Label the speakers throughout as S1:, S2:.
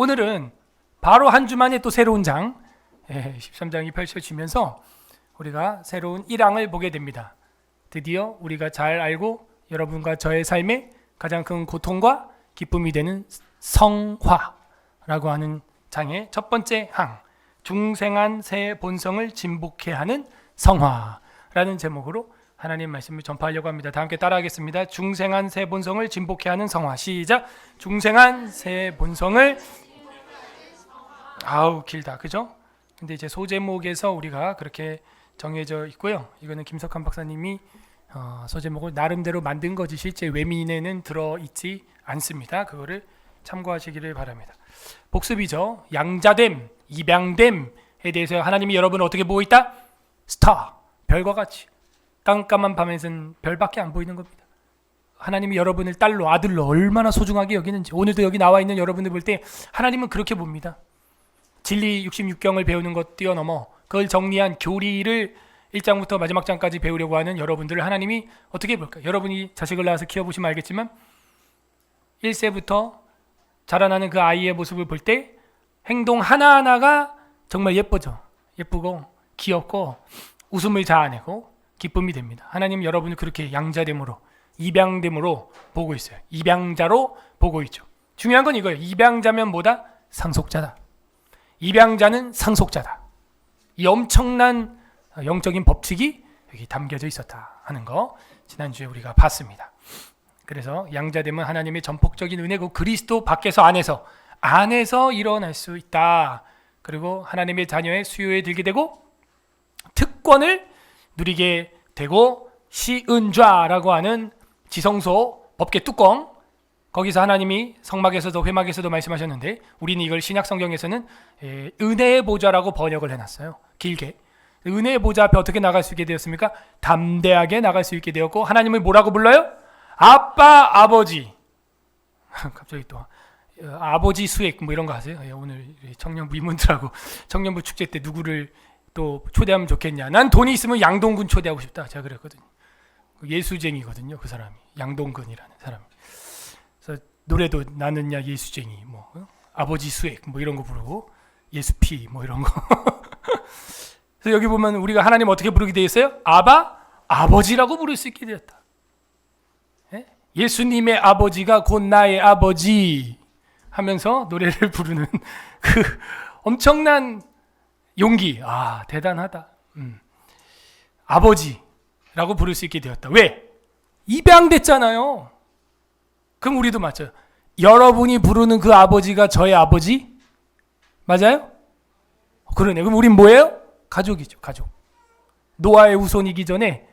S1: 오늘은 바로 한 주 만에 또 새로운 장 13장이 펼쳐지면서 우리가 새로운 1항을 보게 됩니다. 드디어 우리가 잘 알고 여러분과 저의 삶에 가장 큰 고통과 기쁨이 되는 성화라고 하는 장의 첫 번째 항, 중생한 새 본성을 진복해 하는 성화라는 제목으로 하나님 말씀을 전파하려고 합니다. 다 함께 따라하겠습니다. 중생한 새 본성을 진복해 하는 성화. 시작. 중생한 새 본성을 아우 길다, 그죠? 근데 이제 소제목에서 우리가 그렇게 정해져 있고요. 이거는 김석환 박사님이 소제목을 나름대로 만든 거지 실제 외민에는 들어있지 않습니다. 그거를 참고하시기를 바랍니다. 복습이죠. 양자됨, 입양됨에 대해서 하나님이 여러분을 어떻게 보고 있다? 스타, 별과 같이 깜깜한 밤에는 별밖에 안 보이는 겁니다. 하나님이 여러분을 딸로 아들로 얼마나 소중하게 여기는지 오늘도 여기 나와 있는 여러분들 볼 때 하나님은 그렇게 봅니다. 진리 66경을 배우는 것 뛰어넘어 그걸 정리한 교리를 1장부터 마지막 장까지 배우려고 하는 여러분들을 하나님이 어떻게 볼까요? 여러분이 자식을 낳아서 키워보시면 알겠지만 1세부터 자라나는 그 아이의 모습을 볼 때 행동 하나하나가 정말 예쁘죠. 예쁘고 귀엽고 웃음을 자아내고 기쁨이 됩니다. 하나님 여러분을 그렇게 양자됨으로 입양됨으로 보고 있어요. 입양자로 보고 있죠. 중요한 건 이거예요. 입양자면 뭐다? 상속자다. 입양자는 상속자다. 이 엄청난 영적인 법칙이 여기 담겨져 있었다 하는 거 지난주에 우리가 봤습니다. 그래서 양자됨은 하나님의 전폭적인 은혜고 그리스도 밖에서 안에서 일어날 수 있다. 그리고 하나님의 자녀의 수요에 들게 되고 특권을 누리게 되고 시은좌라고 하는 지성소 법계 뚜껑, 거기서 하나님이 성막에서도 회막에서도 말씀하셨는데 우리는 이걸 신약 성경에서는 은혜의 보좌라고 번역을 해놨어요. 길게. 은혜의 보좌 앞에 어떻게 나갈 수 있게 되었습니까? 담대하게 나갈 수 있게 되었고 하나님을 뭐라고 불러요? 아빠, 아버지. 갑자기 또 아버지 수액 뭐 이런 거 하세요? 오늘 청년부 임원들하고 청년부 축제 때 누구를 또 초대하면 좋겠냐. 난 돈이 있으면 양동근 초대하고 싶다. 제가 그랬거든요. 예수쟁이거든요. 그 사람이. 양동근이라는 사람이. 그래서 노래도 나는야 예수쟁이 뭐 아버지 수액 뭐 이런 거 부르고 예수피 뭐 이런 거. 그래서 여기 보면 우리가 하나님 어떻게 부르게 되어 있어요? 아바, 아버지라고 부를 수 있게 되었다. 예수님의 아버지가 곧 나의 아버지 하면서 노래를 부르는 그 엄청난 용기. 아, 대단하다. 아버지라고 부를 수 있게 되었다. 왜? 입양됐잖아요. 그럼 우리도 맞죠. 여러분이 부르는 그 아버지가 저의 아버지? 맞아요? 그러네. 그럼 우린 뭐예요? 가족이죠. 가족. 노아의 후손이기 전에,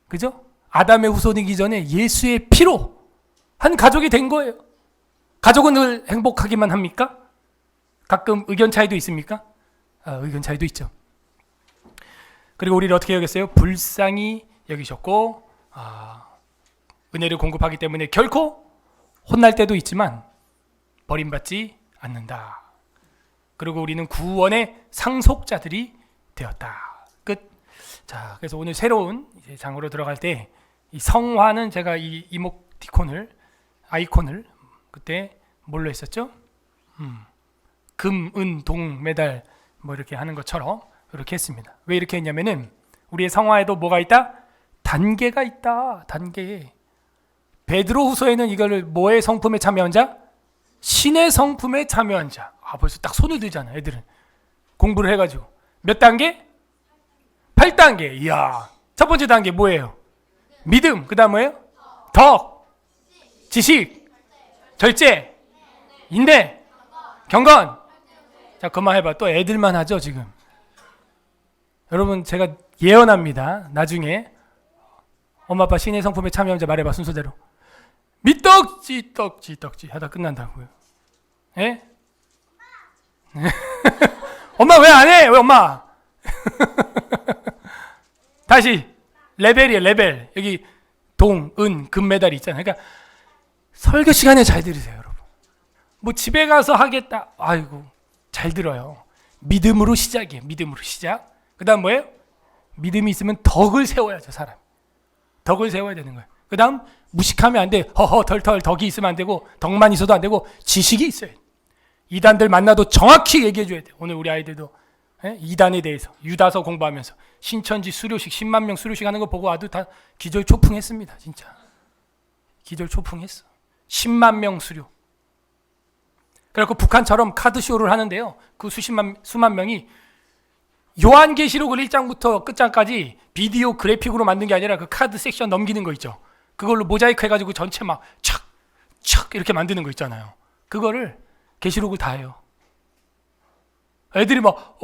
S1: 그죠? 아담의 후손이기 전에 예수의 피로 한 가족이 된 거예요. 가족은 늘 행복하기만 합니까? 가끔 의견 차이도 있습니까? 의견 차이도 있죠. 그리고 우리를 어떻게 여겼어요? 불쌍히 여기셨고 은혜를 공급하기 때문에 결코 혼날 때도 있지만 버림받지 않는다. 그리고 우리는 구원의 상속자들이 되었다. 끝. 자, 그래서 오늘 새로운 장으로 들어갈 때 이 성화는 제가 이 이모티콘을 아이콘을 그때 뭘로 했었죠? 금, 은, 동, 메달 뭐 이렇게 하는 것처럼 이렇게 했습니다. 왜 이렇게 했냐면은 우리의 성화에도 뭐가 있다? 단계가 있다. 단계. 베드로후서에는 이거를 뭐의 성품에 참여한 자? 신의 성품에 참여한 자. 벌써 딱 손을 들잖아. 애들은 공부를 해가지고 몇 단계? 8단계. 이야. 첫 번째 단계 뭐예요? 믿음. 그 다음 뭐예요? 덕, 지식, 절제, 인내, 경건. 자, 그만해봐. 또 애들만 하죠 지금. 여러분 제가 예언합니다. 나중에 엄마 아빠 신의 성품에 참여한 자 말해봐. 순서대로. 미떡지 떡지 떡지 하다 끝난다고요. 예? 엄마 왜 안 해? 왜 엄마? 다시 레벨이에요. 레벨. 여기 동, 은, 금, 메달이 있잖아요. 그러니까 설교 시간에 잘 들으세요 여러분. 뭐 집에 가서 하겠다. 아이고 잘 들어요. 믿음으로 시작이에요. 믿음으로 시작. 그 다음 뭐예요? 믿음이 있으면 덕을 세워야죠. 사람 덕을 세워야 되는 거예요. 그 다음 무식하면 안 돼. 허허 덜덜 덕이 있으면 안 되고 덕만 있어도 안 되고 지식이 있어요. 이단들 만나도 정확히 얘기해 줘야 돼요. 오늘 우리 아이들도 이단에 대해서 유다서 공부하면서 신천지 수료식 10만 명 수료식 하는 거 보고 아주 다 기절초풍했습니다. 진짜 기절초풍했어. 10만 명 수료. 그래갖고 북한처럼 카드쇼를 하는데요. 그 수만 명이 요한계시록을 1장부터 끝장까지 비디오 그래픽으로 만든 게 아니라 그 카드 섹션 넘기는 거 있죠. 그걸로 모자이크 해가지고 전체 막 촥 이렇게 만드는 거 있잖아요. 그거를 계시록을 다 해요. 애들이 막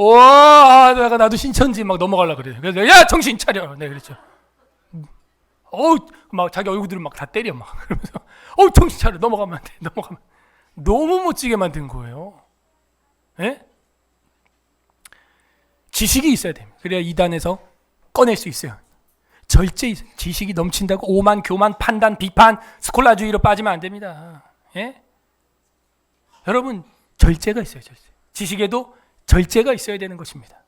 S1: 나도 신천지 막 넘어가려고 그래요. 그래서 야 정신 차려. 네 그랬죠. 막 자기 얼굴들을 막 다 때려 막 그러면서 정신 차려. 넘어가면 안 돼. 너무 멋지게 만든 거예요. 예? 지식이 있어야 됩니다. 그래야 이단에서 꺼낼 수 있어요. 절제 지식이 넘친다고 오만, 교만, 판단, 비판, 스콜라주의로 빠지면 안 됩니다. 예? 여러분 절제가 있어요. 지식에도 절제가 있어야 되는 것입니다.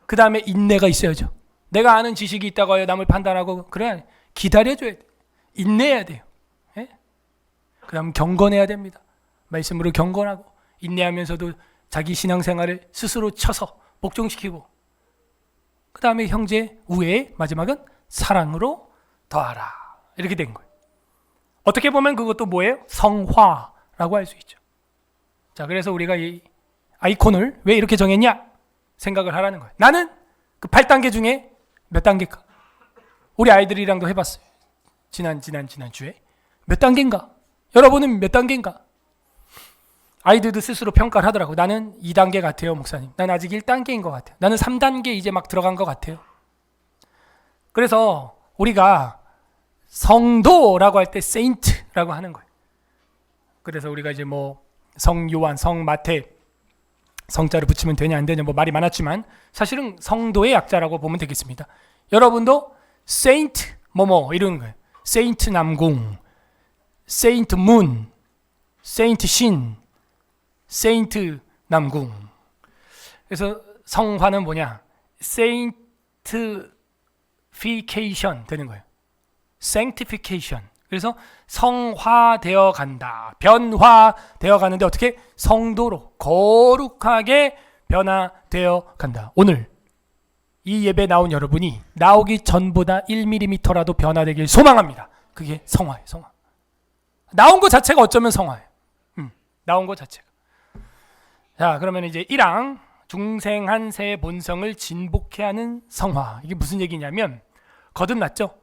S1: 그 다음에 인내가 있어야죠. 내가 아는 지식이 있다고 해요. 남을 판단하고 그래 기다려줘야 돼. 인내해야 돼요. 예? 그 다음 경건해야 됩니다. 말씀으로 경건하고 인내하면서도 자기 신앙생활을 스스로 쳐서 복종시키고 그 다음에 형제 우애의 마지막은 사랑으로 더하라. 이렇게 된 거예요. 어떻게 보면 그것도 뭐예요? 성화라고 할 수 있죠. 자, 그래서 우리가 이 아이콘을 왜 이렇게 정했냐? 생각을 하라는 거예요. 나는 그 8단계 중에 몇 단계일까? 우리 아이들이랑도 해봤어요. 지난 주에 몇 단계인가? 여러분은 몇 단계인가? 아이들도 스스로 평가를 하더라고요. 나는 2단계 같아요, 목사님. 난 아직 1단계인 것 같아요. 나는 3단계 이제 막 들어간 것 같아요. 그래서 우리가 성도라고 할 때 세인트라고 하는 거예요. 그래서 우리가 이제 뭐 성요한, 성마태 성자를 붙이면 되냐 안 되냐 뭐 말이 많았지만 사실은 성도의 약자라고 보면 되겠습니다. 여러분도 세인트 뭐뭐 이런 거예요. 세인트 남궁, 세인트 문, 세인트 신, 세인트 남궁. 그래서 성화는 뭐냐? sanctification 되는 거예요. sanctification. 그래서 성화되어 간다. 변화되어 가는데 어떻게? 성도로 거룩하게 변화되어 간다. 오늘 이 예배 나온 여러분이 나오기 전보다 1mm라도 변화되길 소망합니다. 그게 성화예요. 성화. 나온 것 자체가 어쩌면 성화예요. 나온 것 자체가. 자, 그러면 이제 1항 중생한 새 본성을 진복해 하는 성화. 이게 무슨 얘기냐면 거듭났죠.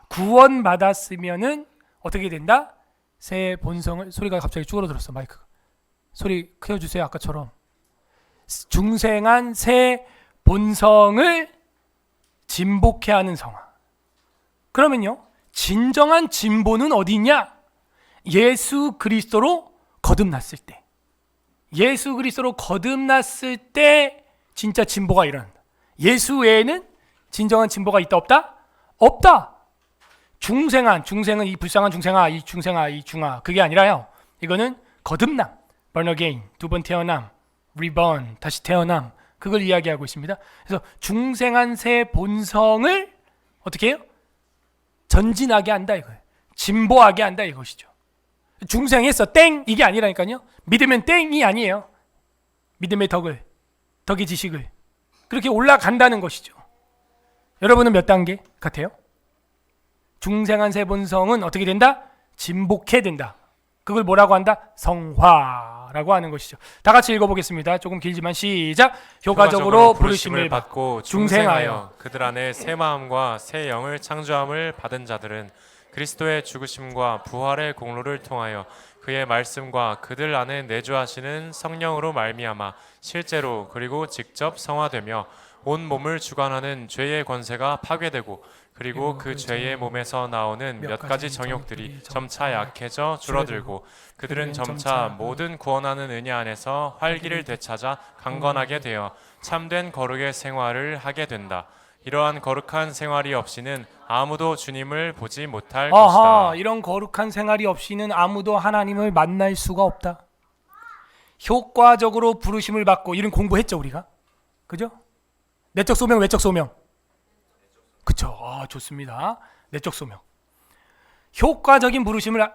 S1: 구원 받았으면은 어떻게 된다? 새 본성을 소리가 갑자기 줄어들었어 마이크가. 소리 키워주세요 아까처럼. 중생한 새 본성을 진복해 하는 성화. 그러면요 진정한 진보는 어디 있냐? 예수 그리스도로 거듭났을 때. 예수 그리스도로 거듭났을 때 진짜 진보가 일어난다. 예수 외에는 진정한 진보가 있다 없다? 없다. 중생은 이 불쌍한 중생아, 이 중아 그게 아니라요. 이거는 거듭남, born again, 두 번 태어남, reborn, 다시 태어남 그걸 이야기하고 있습니다. 그래서 중생한 새 본성을 어떻게 해요? 전진하게 한다 이거예요. 진보하게 한다 이것이죠. 중생했어 땡 이게 아니라니까요. 믿으면 땡이 아니에요. 믿음의 덕의 지식을 그렇게 올라간다는 것이죠. 여러분은 몇 단계 같아요? 중생한 새 본성은 어떻게 된다? 진복해 된다. 그걸 뭐라고 한다? 성화라고 하는 것이죠. 다 같이 읽어보겠습니다. 조금 길지만 시작. 효과적으로 부르심을 받고 중생하여
S2: 그들 안에 새 마음과 새 영을 창조함을 받은 자들은 그리스도의 죽으심과 부활의 공로를 통하여 그의 말씀과 그들 안에 내주하시는 성령으로 말미암아 실제로 그리고 직접 성화되며 온 몸을 주관하는 죄의 권세가 파괴되고 그리고 그 죄의 몸에서 나오는 몇 가지 정욕들이 점차 약해져 줄어들고 그들은 점차 모든 구원하는 은혜 안에서 활기를 되찾아 강건하게 되어 참된 거룩의 생활을 하게 된다. 이러한 거룩한 생활이 없이는 아무도 주님을 보지 못할 것이다.
S1: 이런 거룩한 생활이 없이는 아무도 하나님을 만날 수가 없다. 효과적으로 부르심을 받고 이런 공부했죠 우리가. 그죠? 내적 소명, 외적 소명. 그쵸? 좋습니다. 내적 소명. 효과적인 부르심을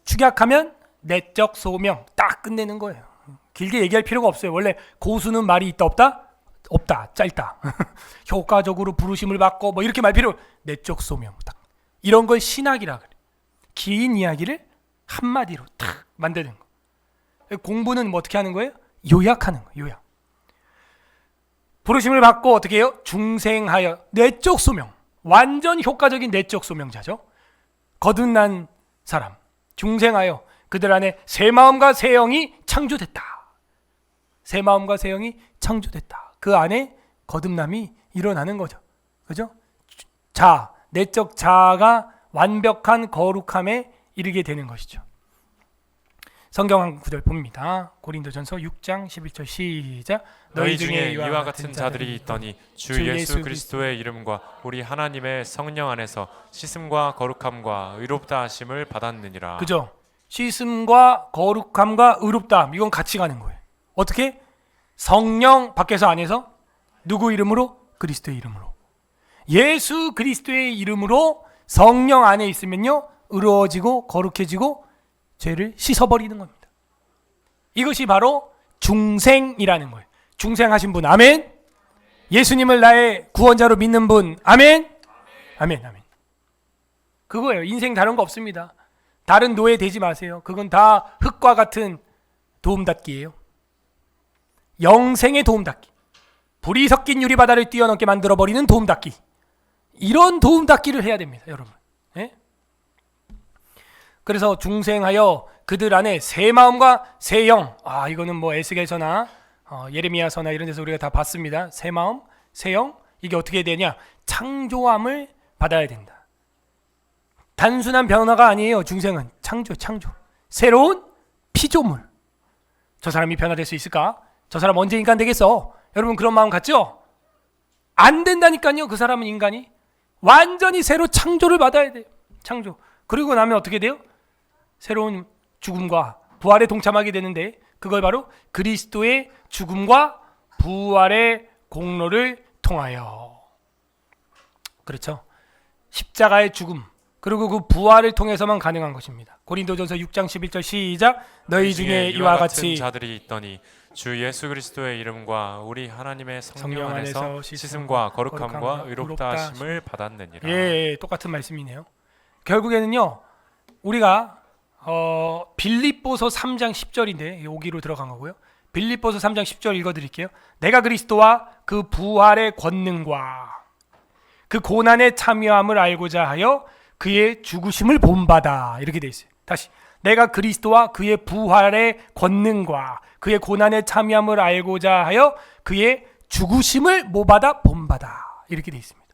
S1: 축약하면 내적 소명 딱 끝내는 거예요. 길게 얘기할 필요가 없어요. 원래 고수는 말이 있다 없다? 없다. 짧다. 효과적으로 부르심을 받고 뭐 이렇게 말 필요. 내적 소명 딱. 이런 걸 신학이라 그래. 긴 이야기를 한마디로 딱 만드는 거. 공부는 뭐 어떻게 하는 거예요? 요약하는 거예요. 요약. 부르심을 받고 어떻게 해요? 중생하여 내적 소명. 완전 효과적인 내적 소명자죠. 거듭난 사람. 중생하여 그들 안에 새 마음과 새 영이 창조됐다. 새 마음과 새 영이 창조됐다. 그 안에 거듭남이 일어나는 거죠. 그죠? 자, 내적 자아가 완벽한 거룩함에 이르게 되는 것이죠. 성경 한 구절 봅니다. 고린도전서 6장 11절 시작.
S2: 너희 중에 이와 같은 자들이 있더니 주 예수 그리스도의 이름과 우리 하나님의 성령 안에서 씻음과 거룩함과 의롭다 하심을 받았느니라.
S1: 그죠? 씻음과 거룩함과 의롭다함 이건 같이 가는 거예요. 어떻게? 성령 밖에서 안에서 누구 이름으로? 그리스도의 이름으로. 예수 그리스도의 이름으로 성령 안에 있으면요 의로워지고 거룩해지고 죄를 씻어버리는 겁니다. 이것이 바로 중생이라는 거예요. 중생하신 분 아멘. 예수님을 나의 구원자로 믿는 분 아멘. 아멘 아멘. 그거예요. 인생 다른 거 없습니다. 다른 노예 되지 마세요. 그건 다 흙과 같은 도움닫기예요. 영생의 도움닫기. 불이 섞인 유리바다를 뛰어넘게 만들어버리는 도움닫기. 이런 도움닫기를 해야 됩니다. 여러분. 예? 그래서 중생하여 그들 안에 새 마음과 새 영. 이거는 뭐 에스겔서나 예레미야서나 이런 데서 우리가 다 봤습니다. 새 마음, 새 영. 이게 어떻게 되냐? 창조함을 받아야 된다. 단순한 변화가 아니에요. 중생은 창조. 새로운 피조물. 저 사람이 변화될 수 있을까? 저 사람 언제 인간 되겠어? 여러분 그런 마음 갖죠? 안 된다니까요. 그 사람은 인간이 완전히 새로 창조를 받아야 돼요. 창조. 그리고 나면 어떻게 돼요? 새로운 죽음과 부활에 동참하게 되는데 그걸 바로 그리스도의 죽음과 부활의 공로를 통하여. 그렇죠. 십자가의 죽음 그리고 그 부활을 통해서만 가능한 것입니다. 고린도전서 6장 11절 시작. 너희 중에 이와 같이
S2: 자들이 있더니 주 예수 그리스도의 이름과 우리 하나님의 성령 안에서 씻음과 거룩함과 의롭다 하심을 받았느니라.
S1: 예, 똑같은 말씀이네요. 결국에는요. 우리가 빌립보서 3장 10절인데 여기로 들어간 거고요. 빌립보서 3장 10절 읽어드릴게요. 내가 그리스도와 그 부활의 권능과 그 고난의 참여함을 알고자 하여 그의 죽으심을 본받아. 이렇게 돼 있어요. 다시 내가 그리스도와 그의 부활의 권능과 그의 고난의 참여함을 알고자 하여 그의 죽으심을 모받아 본받아. 이렇게 돼 있습니다.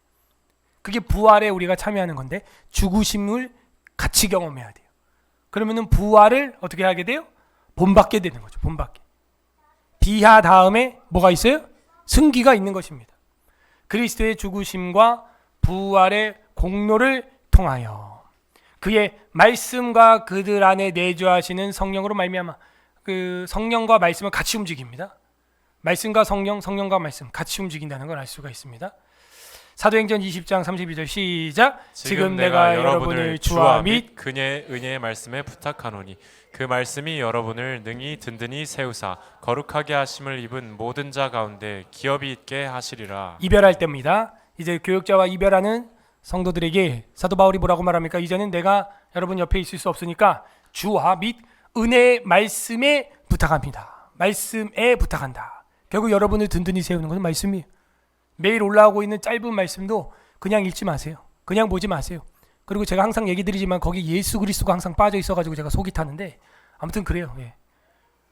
S1: 그게 부활에 우리가 참여하는 건데 죽으심을 같이 경험해야 돼요. 그러면은 부활을 어떻게 하게 돼요? 본받게 되는 거죠. 본받게. 비하 다음에 뭐가 있어요? 승기가 있는 것입니다. 그리스도의 죽으심과 부활의 공로를 통하여 그의 말씀과 그들 안에 내주하시는 성령으로 말미암아. 그 성령과 말씀은 같이 움직입니다. 말씀과 성령, 성령과 말씀 같이 움직인다는 걸 알 수가 있습니다. 사도행전 20장 32절 시작. 지금 내가 여러분을 주와 및
S2: 그의 은혜의 말씀에 부탁하노니 그 말씀이 여러분을 능히 든든히 세우사 거룩하게 하심을 입은 모든 자 가운데 기업이 있게 하시리라.
S1: 이별할 때입니다. 이제 교역자와 이별하는 성도들에게 사도 바울이 뭐라고 말합니까? 이제는 내가 여러분 옆에 있을 수 없으니까 주와 및 은혜의 말씀에 부탁합니다. 말씀에 부탁한다. 결국 여러분을 든든히 세우는 것은 말씀이에요. 매일 올라오고 있는 짧은 말씀도 그냥 읽지 마세요. 그냥 보지 마세요. 그리고 제가 항상 얘기 드리지만 거기 예수 그리스도가 항상 빠져 있어가지고 제가 속이 타는데 아무튼 그래요. 예.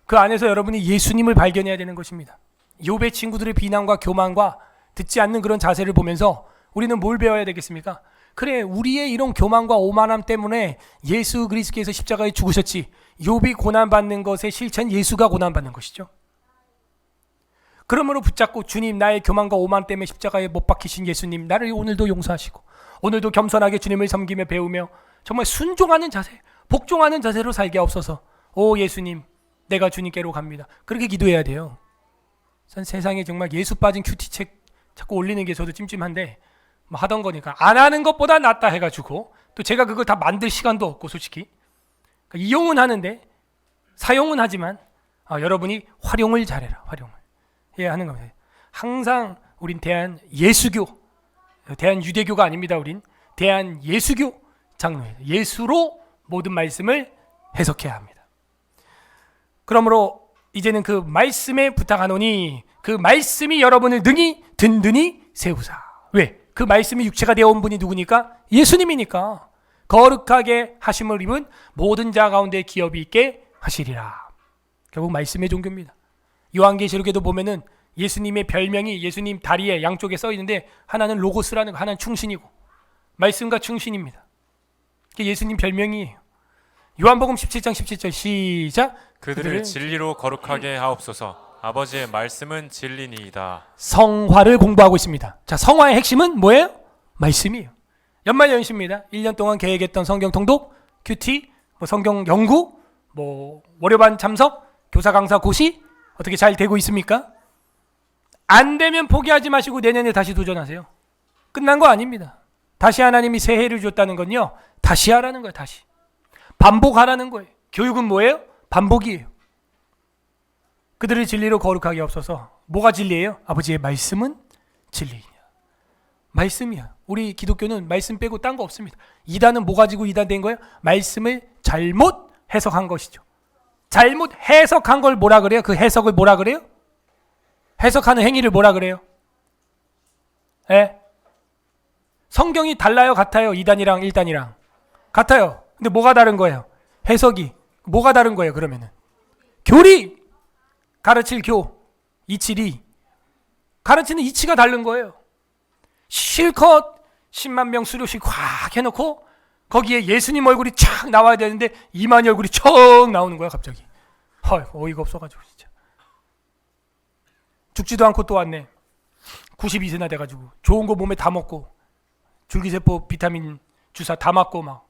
S1: 그 안에서 여러분이 예수님을 발견해야 되는 것입니다. 욥의 친구들의 비난과 교만과 듣지 않는 그런 자세를 보면서 우리는 뭘 배워야 되겠습니까? 그래, 우리의 이런 교만과 오만함 때문에 예수 그리스도께서 십자가에 죽으셨지. 욥이 고난받는 것의 실체는 예수가 고난받는 것이죠. 그러므로 붙잡고 주님, 나의 교만과 오만 때문에 십자가에 못 박히신 예수님, 나를 오늘도 용서하시고 오늘도 겸손하게 주님을 섬기며 배우며 정말 순종하는 자세, 복종하는 자세로 살게 하옵소서. 오 예수님, 내가 주님께로 갑니다. 그렇게 기도해야 돼요. 세상에 정말 예수 빠진 큐티책 자꾸 올리는 게 저도 찜찜한데 뭐 하던 거니까 안 하는 것보다 낫다 해가지고 또 제가 그걸 다 만들 시간도 없고 솔직히 그러니까 이용은 하는데 사용은 하지만 여러분이 활용을 잘해라. 활용을 해야 하는 겁니다. 항상 우린 대한 예수교, 대한 유대교가 아닙니다. 우린 대한 예수교 장로예요. 예수로 모든 말씀을 해석해야 합니다. 그러므로 이제는 그 말씀에 부탁하노니 그 말씀이 여러분을 능히 든든히 세우사. 왜? 그 말씀이 육체가 되어 온 분이 누구니까? 예수님이니까. 거룩하게 하심을 입은 모든 자 가운데 기업이 있게 하시리라. 결국 말씀의 종교입니다. 요한계시록에도 보면은 예수님의 별명이 예수님 다리에 양쪽에 써 있는데 하나는 로고스라는 거, 하나는 충신이고 말씀과 충신입니다. 그게 예수님 별명이에요. 요한복음 17장 17절 시작.
S2: 그들을 진리로 거룩하게 하옵소서. 아버지의 말씀은 진리니이다.
S1: 성화를 공부하고 있습니다. 자, 성화의 핵심은 뭐예요? 말씀이에요. 연말연시입니다. 1년 동안 계획했던 성경 통독, 큐티, 성경 연구, 월요반 참석, 교사 강사 고시 어떻게 잘 되고 있습니까? 안 되면 포기하지 마시고 내년에 다시 도전하세요. 끝난 거 아닙니다. 다시 하나님이 새해를 줬다는 건요, 다시 하라는 거예요. 다시 반복하라는 거예요. 교육은 뭐예요? 반복이에요. 그들을 진리로 거룩하게 없어서. 뭐가 진리예요? 아버지의 말씀은 진리냐. 말씀이야. 우리 기독교는 말씀 빼고 딴 거 없습니다. 이단은 뭐 가지고 이단 된 거예요? 말씀을 잘못 해석한 것이죠. 잘못 해석한 걸 뭐라 그래요? 그 해석을 뭐라 그래요? 해석하는 행위를 뭐라 그래요? 예? 성경이 달라요? 같아요? 2단이랑 1단이랑 같아요. 근데 뭐가 다른 거예요? 해석이. 뭐가 다른 거예요? 그러면은 교리, 가르칠 교, 이치리, 가르치는 이치가 다른 거예요. 실컷 10만 명 수료식 확 해놓고 거기에 예수님 얼굴이 촥 나와야 되는데 이만희 얼굴이 척 나오는 거야 갑자기. 어이가 없어가지고 진짜. 죽지도 않고 또 왔네. 92세나 돼가지고 좋은 거 몸에 다 먹고 줄기세포 비타민 주사 다 맞고 막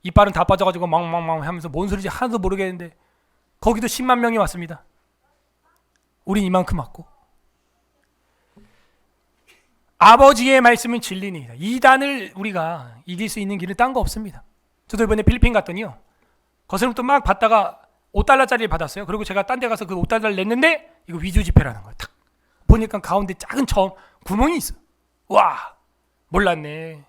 S1: 이빨은 다 빠져가지고 멍멍멍 하면서 뭔 소리인지 하나도 모르겠는데 거기도 10만 명이 왔습니다. 우린 이만큼 왔고. 아버지의 말씀은 진리니이다. 이단을 우리가 이길 수 있는 길은 딴 거 없습니다. 저도 이번에 필리핀 갔더니요, 거스름돈 막 받다가 5달러짜리를 받았어요. 그리고 제가 딴 데 가서 그 5달러를 냈는데 이거 위조 지폐라는 거예요. 탁 보니까 가운데 작은 구멍이 있어. 와, 몰랐네.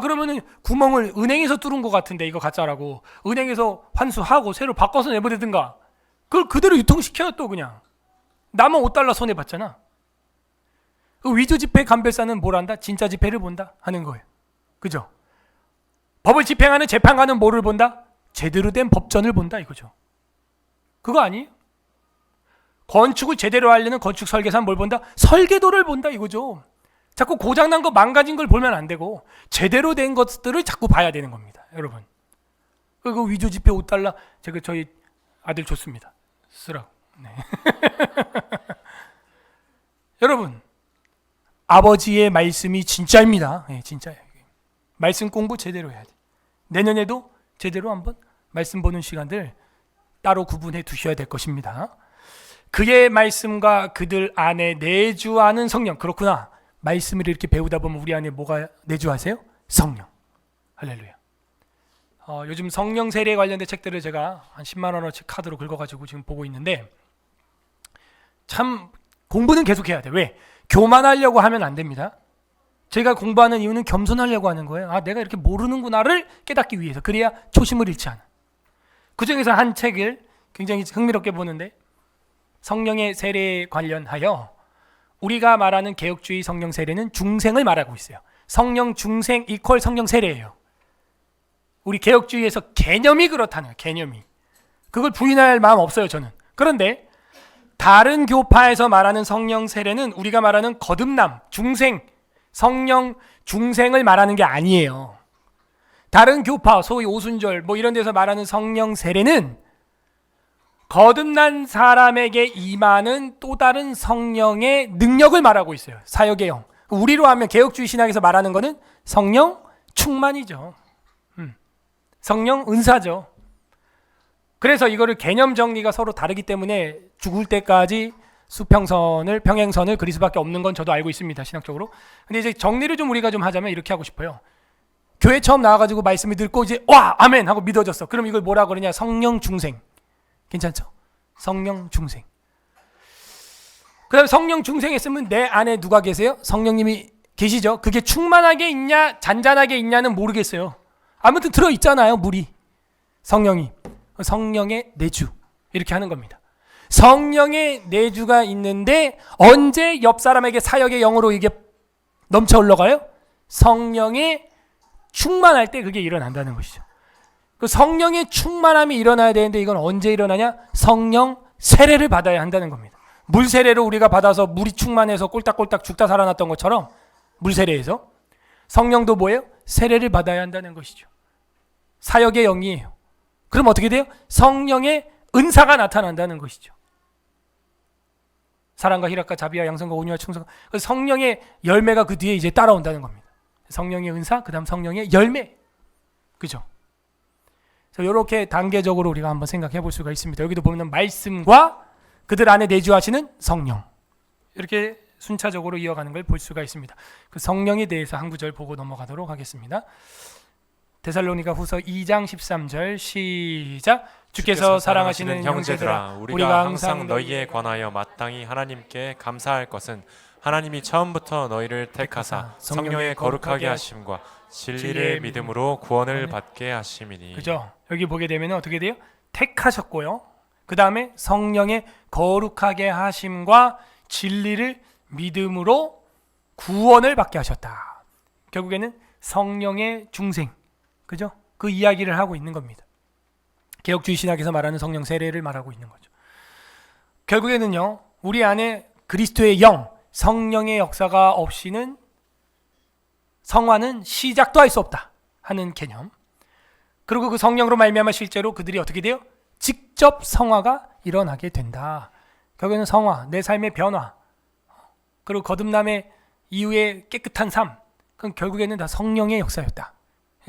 S1: 그러면은 구멍을 은행에서 뚫은 것 같은데 이거 가짜라고. 은행에서 환수하고 새로 바꿔서 내보내든가. 그걸 그대로 유통시켜요. 또 그냥 남은 5달러 손해봤잖아. 그 위조 지폐 감별사는 뭘 한다? 진짜 지폐를 본다 하는 거예요. 그죠? 법을 집행하는 재판관은 뭐를 본다? 제대로 된 법전을 본다 이거죠. 그거 아니에요? 건축을 제대로 하려는 건축 설계사는 뭘 본다? 설계도를 본다 이거죠. 자꾸 고장난 거 망가진 걸 보면 안 되고 제대로 된 것들을 자꾸 봐야 되는 겁니다. 여러분. 그 위조 지폐 5달러 제가 저희 아들 줬습니다. 쓰라고. 네. 여러분, 아버지의 말씀이 진짜입니다. 네, 진짜예요. 말씀 공부 제대로 해야 돼. 내년에도 제대로 한번 말씀 보는 시간들 따로 구분해 두셔야 될 것입니다. 그의 말씀과 그들 안에 내주하는 성령. 그렇구나. 말씀을 이렇게 배우다 보면 우리 안에 뭐가 내주하세요? 성령. 할렐루야. 요즘 성령 세례에 관련된 책들을 제가 한 10만 원어치 카드로 긁어가지고 지금 보고 있는데 참 공부는 계속해야 돼. 왜? 교만하려고 하면 안 됩니다. 제가 공부하는 이유는 겸손하려고 하는 거예요. 내가 이렇게 모르는구나를 깨닫기 위해서. 그래야 초심을 잃지 않아. 그 중에서 한 책을 굉장히 흥미롭게 보는데 성령의 세례에 관련하여 우리가 말하는 개혁주의 성령 세례는 중생을 말하고 있어요. 성령 중생 이퀄 성령 세례예요. 우리 개혁주의에서 개념이 그렇다는 거예요. 개념이. 그걸 부인할 마음 없어요. 저는. 그런데 다른 교파에서 말하는 성령 세례는 우리가 말하는 거듭남, 중생, 성령 중생을 말하는 게 아니에요. 다른 교파, 소위 오순절 이런 데서 말하는 성령 세례는 거듭난 사람에게 임하는 또 다른 성령의 능력을 말하고 있어요. 사역의 영. 우리로 하면 개혁주의 신학에서 말하는 거는 성령 충만이죠. 성령 은사죠. 그래서 이거를 개념 정리가 서로 다르기 때문에 죽을 때까지 평행선을 그릴 수밖에 없는 건 저도 알고 있습니다. 신학적으로. 근데 이제 정리를 좀 우리가 좀 하자면 이렇게 하고 싶어요. 교회 처음 나와가지고 말씀을 듣고 이제 와 아멘 하고 믿어졌어. 그럼 이걸 뭐라 그러냐? 성령 중생. 괜찮죠? 성령 중생. 그 다음에 성령 중생했으면 내 안에 누가 계세요? 성령님이 계시죠? 그게 충만하게 있냐 잔잔하게 있냐는 모르겠어요. 아무튼 들어있잖아요. 물이. 성령이. 성령의 내주. 이렇게 하는 겁니다. 성령의 내주가 있는데 언제 옆 사람에게 사역의 영으로 이게 넘쳐 흘러가요? 성령의 충만할 때 그게 일어난다는 것이죠. 그 성령의 충만함이 일어나야 되는데 이건 언제 일어나냐? 성령 세례를 받아야 한다는 겁니다. 물 세례를 우리가 받아서 물이 충만해서 꼴딱꼴딱 죽다 살아났던 것처럼 물 세례에서 성령도 뭐예요? 세례를 받아야 한다는 것이죠. 사역의 영이에요. 그럼 어떻게 돼요? 성령의 은사가 나타난다는 것이죠. 사랑과 희락과 자비와 양성과 온유와 충성. 성령의 열매가 그 뒤에 이제 따라온다는 겁니다. 성령의 은사, 그다음 성령의 열매. 그죠? 이렇게 단계적으로 우리가 한번 생각해 볼 수가 있습니다. 여기도 보면 말씀과 그들 안에 내주하시는 성령. 이렇게 순차적으로 이어가는 걸 볼 수가 있습니다. 그 성령에 대해서 한 구절 보고 넘어가도록 하겠습니다. 데살로니가 후서 2장 13절 시작. 주께서 사랑하시는 형제들아
S2: 우리가 항상 너희에 관하여 마땅히 하나님께 감사할 것은 하나님이 처음부터 너희를 택하사 성령의 거룩하게 하심과 진리의 믿음으로 구원을 받게 하심이니.
S1: 그죠? 여기 보게 되면 어떻게 돼요? 택하셨고요. 그 다음에 성령의 거룩하게 하심과 진리를 믿음으로 구원을 받게 하셨다. 결국에는 성령의 중생, 그죠? 그 이야기를 하고 있는 겁니다. 개혁주의 신학에서 말하는 성령 세례를 말하고 있는 거죠. 결국에는요, 우리 안에 그리스도의 영, 성령의 역사가 없이는 성화는 시작도 할 수 없다 하는 개념. 그리고 그 성령으로 말미암아 실제로 그들이 어떻게 돼요? 직접 성화가 일어나게 된다. 결국에는 성화, 내 삶의 변화, 그리고 거듭남의 이후의 깨끗한 삶, 그건 결국에는 다 성령의 역사였다.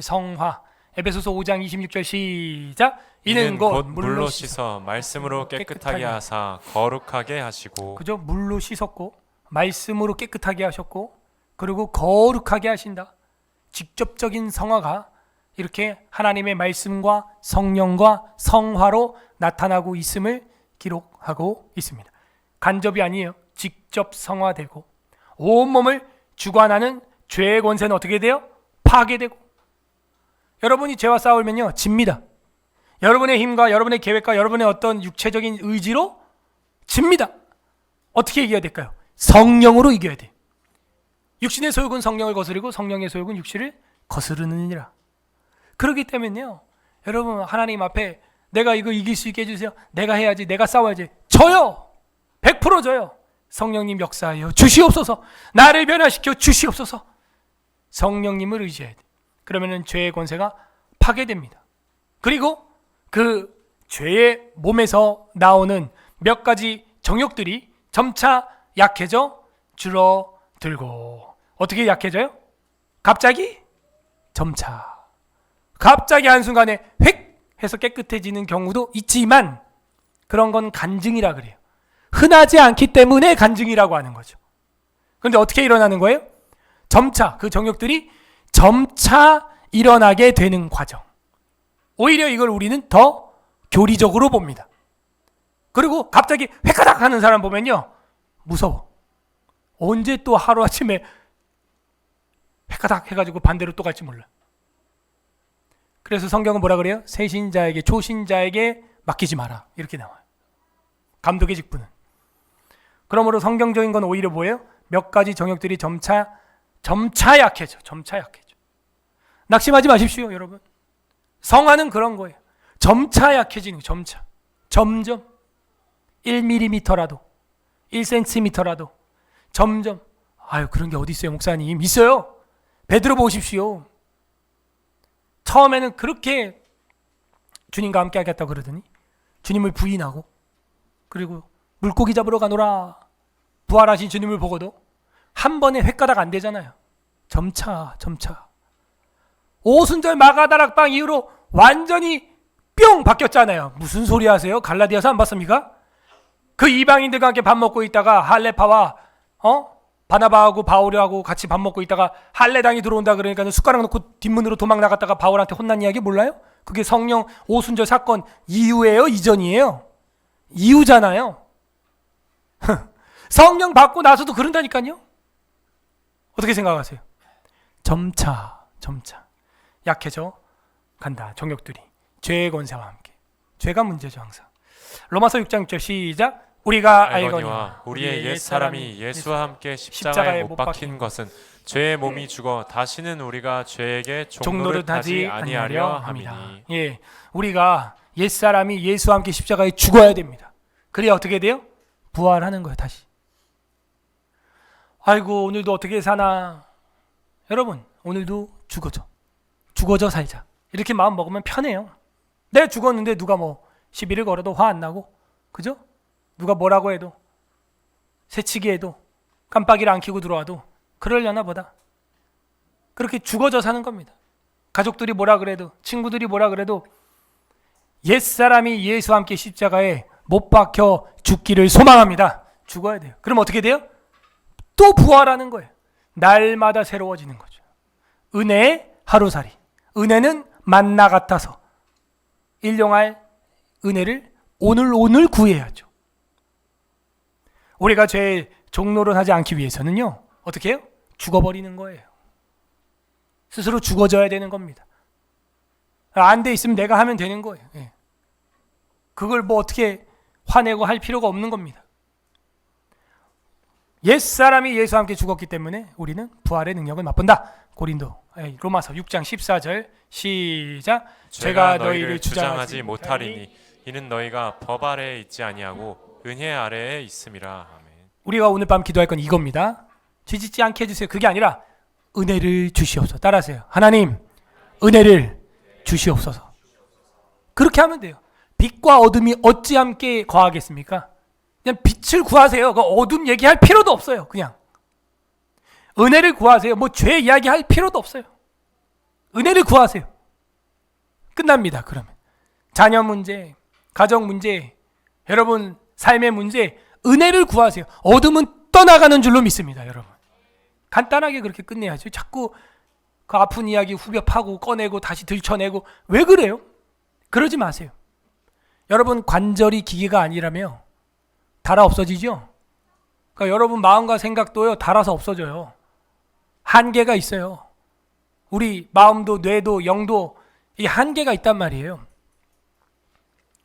S1: 성화. 에베소서 5장 26절 시작. 이는 곧
S2: 물로 씻어 말씀으로 깨끗하게 하사 거룩하게 하시고.
S1: 그죠? 물로 씻었고 말씀으로 깨끗하게 하셨고 그리고 거룩하게 하신다. 직접적인 성화가 이렇게 하나님의 말씀과 성령과 성화로 나타나고 있음을 기록하고 있습니다. 간접이 아니에요. 직접 성화되고 온몸을 주관하는 죄의 권세는 어떻게 돼요? 파괴되고. 여러분이 죄와 싸우면요 집니다. 여러분의 힘과 여러분의 계획과 여러분의 어떤 육체적인 의지로 집니다. 어떻게 이겨야 될까요? 성령으로 이겨야 돼요. 육신의 소욕은 성령을 거스르고 성령의 소욕은 육신을 거스르느니라. 그렇기 때문에요 여러분 하나님 앞에 내가 이거 이길 수 있게 해주세요. 내가 해야지, 내가 싸워야지. 져요. 100% 져요. 성령님 역사하여 주시옵소서. 나를 변화시켜 주시옵소서. 성령님을 의지해야 돼. 그러면은 죄의 권세가 파괴됩니다. 그리고 그 죄의 몸에서 나오는 몇 가지 정욕들이 점차 약해져 줄어들고. 어떻게 약해져요? 갑자기? 점차. 갑자기 한순간에 획 해서 깨끗해지는 경우도 있지만 그런 건 간증이라 그래요. 흔하지 않기 때문에 간증이라고 하는 거죠. 그런데 어떻게 일어나는 거예요? 점차 그 정욕들이 점차 일어나게 되는 과정. 오히려 이걸 우리는 더 교리적으로 봅니다. 그리고 갑자기 획가닥 하는 사람 보면요 무서워. 언제 또 하루아침에 획가닥 해가지고 반대로 또 갈지 몰라. 그래서 성경은 뭐라 그래요? 세신자에게 초신자에게 맡기지 마라 이렇게 나와요. 감독의 직분은. 그러므로 성경적인 건 오히려 뭐예요? 몇 가지 정욕들이 점차 약해져. 점차 약해져. 낙심하지 마십시오 여러분. 성화는 그런 거예요. 점차 약해지는 거예요. 점점 1mm라도 1cm라도 점점. 아유 그런 게 어디 있어요 목사님. 있어요. 베드로 보십시오. 처음에는 그렇게 주님과 함께 하겠다고 그러더니 주님을 부인하고 그리고 물고기 잡으러 가노라 부활하신 주님을 보고도 한 번에 획가닥 안 되잖아요. 점차 오순절 마가다락방 이후로 완전히 뿅 바뀌었잖아요. 무슨 소리 하세요? 갈라디아서 안 봤습니까? 그 이방인들과 함께 밥 먹고 있다가 할레파와 바나바하고 바울하고 같이 밥 먹고 있다가 할례당이 들어온다 그러니까 숟가락 놓고 뒷문으로 도망 나갔다가 바울한테 혼난 이야기 몰라요? 그게 성령 오순절 사건 이후예요? 이전이에요? 이후잖아요. 성령 받고 나서도 그런다니까요. 어떻게 생각하세요? 점차 약해져 간다. 정욕들이 죄의 권세와 함께. 죄가 문제죠 항상. 로마서 6장 6절 시작. 우리가 알거니와
S2: 우리의 옛 사람이 예수와 함께 십자가에 못 박힌 것은 죄의 몸이 죽어 다시는 우리가 죄에게 종노릇 하지 아니하려 함이니.
S1: 예, 우리가 옛 사람이 예수와 함께 십자가에 죽어야 됩니다. 그래야 어떻게 돼요? 부활하는 거예요 다시. 아이고 오늘도 어떻게 사나. 여러분 오늘도 죽어져 살자. 이렇게 마음 먹으면 편해요. 내가 죽었는데 누가 뭐 시비를 걸어도 화 안 나고, 그죠? 누가 뭐라고 해도, 새치기 해도, 깜빡이를 안 켜고 들어와도 그러려나 보다. 그렇게 죽어져 사는 겁니다. 가족들이 뭐라 그래도, 친구들이 뭐라 그래도 옛사람이 예수와 함께 십자가에 못 박혀 죽기를 소망합니다. 죽어야 돼요. 그럼 어떻게 돼요? 또 부활하는 거예요. 날마다 새로워지는 거죠. 은혜의 하루살이. 은혜는 만나 같아서 일용할 은혜를 오늘 구해야죠. 우리가 죄의 종노릇 하지 않기 위해서는요, 어떻게 해요? 죽어버리는 거예요. 스스로 죽어져야 되는 겁니다. 안 돼 있으면 내가 하면 되는 거예요. 예. 그걸 뭐 어떻게 화내고 할 필요가 없는 겁니다. 옛사람이 예수와 함께 죽었기 때문에 우리는 부활의 능력을 맛본다. 로마서 6장 14절 시작.
S2: 죄가 너희를 주장하지 못하리니 이는 너희가 법 아래에 있지 아니하고 은혜 아래에 있음이라. 아멘.
S1: 우리가 오늘 밤 기도할 건 이겁니다. 뒤집지 않게 해주세요. 그게 아니라 은혜를 주시옵소서. 따라하세요. 하나님 은혜를 주시옵소서. 그렇게 하면 돼요. 빛과 어둠이 어찌 함께 거하겠습니까? 그냥 빛을 구하세요. 그 어둠 얘기할 필요도 없어요. 그냥 은혜를 구하세요. 뭐 죄 이야기할 필요도 없어요. 은혜를 구하세요. 끝납니다. 그러면 자녀 문제, 가정 문제, 여러분 삶의 문제, 은혜를 구하세요. 어둠은 떠나가는 줄로 믿습니다. 여러분 간단하게 그렇게 끝내야죠. 자꾸 그 아픈 이야기 후벼 파고 꺼내고 다시 들춰내고 왜 그래요? 그러지 마세요. 여러분 관절이 기계가 아니라며 닳아 없어지죠? 그러니까 여러분 마음과 생각도요 닳아서 없어져요. 한계가 있어요. 우리 마음도 뇌도 영도 이 한계가 있단 말이에요.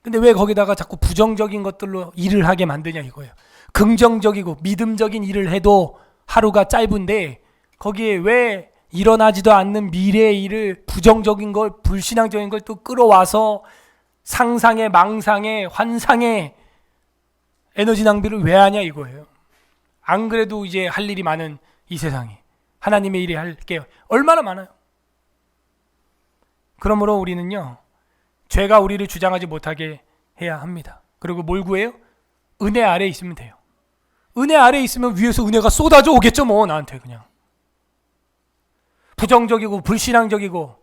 S1: 근데 왜 거기다가 자꾸 부정적인 것들로 일을 하게 만드냐 이거예요. 긍정적이고 믿음적인 일을 해도 하루가 짧은데 거기에 왜 일어나지도 않는 미래의 일을 부정적인 걸 불신앙적인 걸 또 끌어와서 상상에 망상에 환상에 에너지 낭비를 왜 하냐 이거예요. 안 그래도 이제 할 일이 많은 이 세상에 하나님의 일이 할 게 얼마나 많아요. 그러므로 우리는요 죄가 우리를 주장하지 못하게 해야 합니다. 그리고 뭘 구해요? 은혜 아래에 있으면 돼요. 은혜 아래에 있으면 위에서 은혜가 쏟아져 오겠죠 뭐 나한테. 그냥 부정적이고 불신앙적이고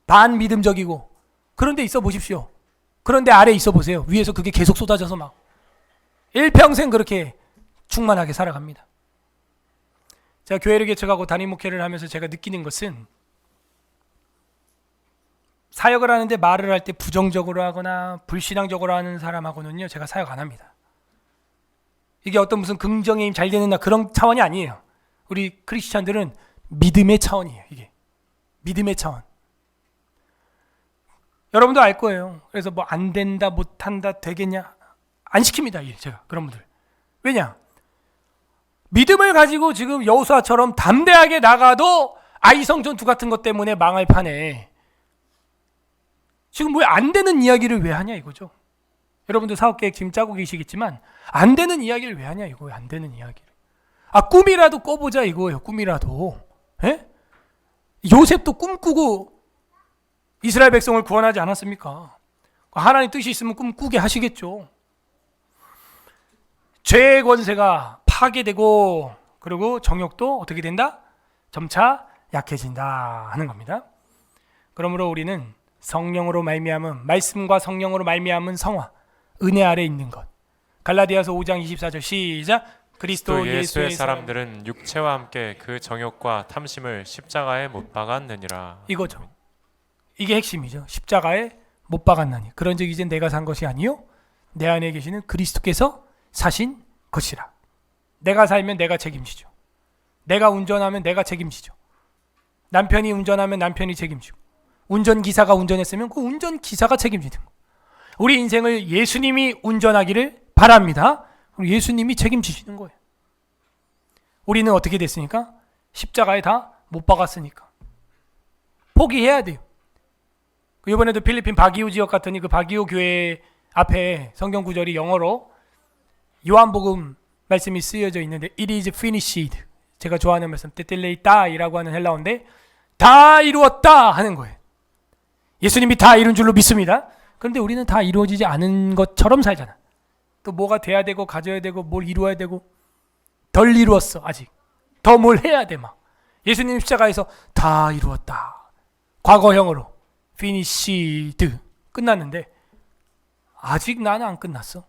S1: 반믿음적이고 그런 데 있어 보십시오. 그런데 아래에 있어 보세요. 위에서 그게 계속 쏟아져서 막 일평생 그렇게 충만하게 살아갑니다. 제가 교회를 개척하고 담임 목회를 하면서 제가 느끼는 것은 사역을 하는데 말을 할 때 부정적으로 하거나 불신앙적으로 하는 사람하고는요 제가 사역 안 합니다. 이게 어떤 무슨 긍정의 힘 잘 되는 나 그런 차원이 아니에요. 우리 크리스찬들은 믿음의 차원이에요. 이게 믿음의 차원. 여러분도 알 거예요. 그래서 뭐 안 된다 못한다 되겠냐 안 시킵니다. 제가 그런 분들. 왜냐? 믿음을 가지고 지금 여호수아처럼 담대하게 나가도 아이성 전투 같은 것 때문에 망할 판에 지금 왜 안 되는 이야기를 왜 하냐 이거죠. 여러분들 사업계획 지금 짜고 계시겠지만 안 되는 이야기를 왜 하냐 이거예요. 안 되는 이야기를. 꿈이라도 꿔보자 이거예요. 꿈이라도. 에? 요셉도 꿈꾸고 이스라엘 백성을 구원하지 않았습니까? 하나님 뜻이 있으면 꿈 꾸게 하시겠죠. 죄의 권세가 파괴되고 그리고 정욕도 어떻게 된다? 점차 약해진다 하는 겁니다. 그러므로 우리는 성령으로 말미암은 말씀과 성령으로 말미암은 성화 은혜 아래 있는 것. 갈라디아서 5장 24절 시작. 그리스도 예수의
S2: 사람들은 육체와 함께 그 정욕과 탐심을 십자가에 못 박았느니라.
S1: 이거죠. 이게 핵심이죠. 십자가에 못 박았나니 그런즉 이제 내가 산 것이 아니요 내 안에 계시는 그리스도께서 사신 것이라. 내가 살면 내가 책임지죠. 내가 운전하면 내가 책임지죠. 남편이 운전하면 남편이 책임지고 운전기사가 운전했으면 그 운전기사가 책임지는 거. 우리 인생을 예수님이 운전하기를 바랍니다. 그럼 예수님이 책임지시는 거예요. 우리는 어떻게 됐으니까? 십자가에 다 못 박았으니까 포기해야 돼요. 이번에도 필리핀 바기오 지역 갔더니 그 바기오 교회 앞에 성경 구절이 영어로 요한복음 말씀이 쓰여져 있는데 It is finished. 제가 좋아하는 말씀 테텔레이타이라고 하는 헬라어인데 다 이루었다 하는 거예요. 예수님이 다 이룬 줄로 믿습니다. 그런데 우리는 다 이루어지지 않은 것처럼 살잖아. 또 뭐가 돼야 되고 가져야 되고 뭘 이루어야 되고 덜 이루었어 아직. 더 뭘 해야 돼 막. 예수님 십자가에서 다 이루었다. 과거형으로 finished 끝났는데 아직 나는 안 끝났어.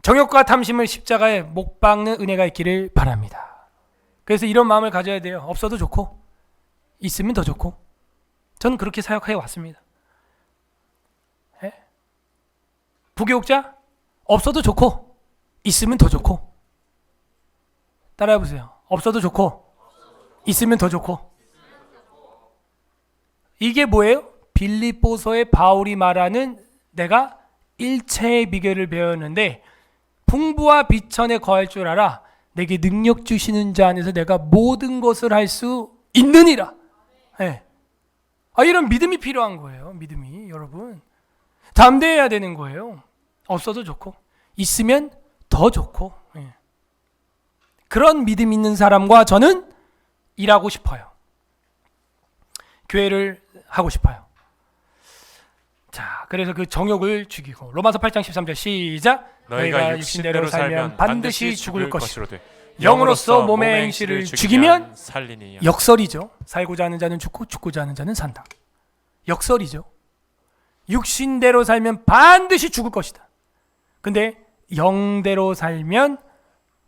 S1: 정욕과 탐심을 십자가에 못 박는 은혜가 있기를 바랍니다. 그래서 이런 마음을 가져야 돼요. 없어도 좋고 있으면 더 좋고. 저는 그렇게 사역해 왔습니다. 에? 부교육자 없어도 좋고 있으면 더 좋고. 따라해 보세요. 없어도 좋고 있으면 더 좋고. 이게 뭐예요? 빌립보서의 바울이 말하는 내가 일체의 비결을 배웠는데 풍부와 비천에 거할 줄 알아 내게 능력 주시는 자 안에서 내가 모든 것을 할 수 있느니라. 네. 이런 믿음이 필요한 거예요. 믿음이 여러분 담대해야 되는 거예요. 없어도 좋고 있으면 더 좋고. 네. 그런 믿음 있는 사람과 저는 일하고 싶어요. 교회를 하고 싶어요. 자, 그래서 그 정욕을 죽이고 로마서 8장 13절 시작.
S2: 너희가 육신대로 살면 반드시 죽을 것이로되
S1: 영으로서 몸의 행실을 죽이면
S2: 살리니라.
S1: 역설이죠. 살고자 하는 자는 죽고 죽고자 하는 자는 산다. 역설이죠. 육신대로 살면 반드시 죽을 것이다. 근데 영대로 살면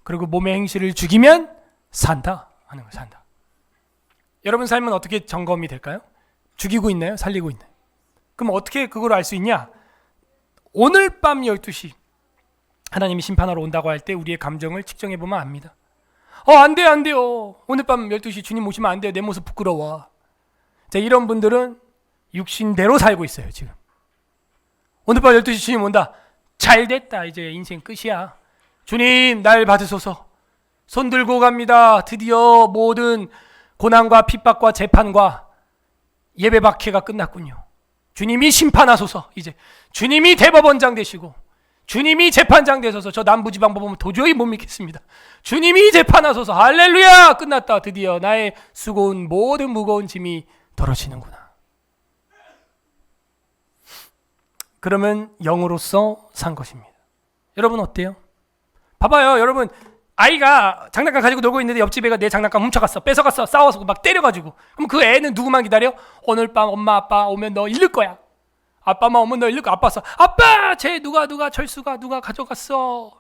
S1: 그리고 몸의 행실을 죽이면 산다 하는 거. 산다. 여러분 삶은 어떻게 점검이 될까요? 죽이고 있나요? 살리고 있나요? 그럼 어떻게 그걸 알 수 있냐? 오늘 밤 12시 하나님이 심판하러 온다고 할 때 우리의 감정을 측정해 보면 압니다. 안 돼요. 오늘 밤 12시 주님 오시면 안 돼요. 내 모습 부끄러워. 자, 이런 분들은 육신대로 살고 있어요, 지금. 오늘 밤 12시 주님 온다. 잘 됐다. 이제 인생 끝이야. 주님, 날 받으소서. 손 들고 갑니다. 드디어 모든 고난과 핍박과 재판과 예배 박해가 끝났군요. 주님이 심판하소서. 이제 주님이 대법원장 되시고 주님이 재판장 되셔서 저 남부지방법 보면 도저히 못 믿겠습니다. 주님이 재판하소서. 할렐루야. 끝났다. 드디어 나의 수고운 모든 무거운 짐이 덜어지는구나. 그러면 영으로서 산 것입니다. 여러분 어때요? 봐봐요. 여러분 아이가 장난감 가지고 놀고 있는데 옆집 애가 내 장난감 훔쳐갔어. 뺏어갔어. 싸워서 막 때려가지고. 그럼 그 애는 누구만 기다려? 오늘 밤 엄마 아빠 오면 너 잃을 거야. 아빠만 오면 너 잃을 거야. 아빠 왔어. 아빠! 쟤 누가 철수가 누가 가져갔어.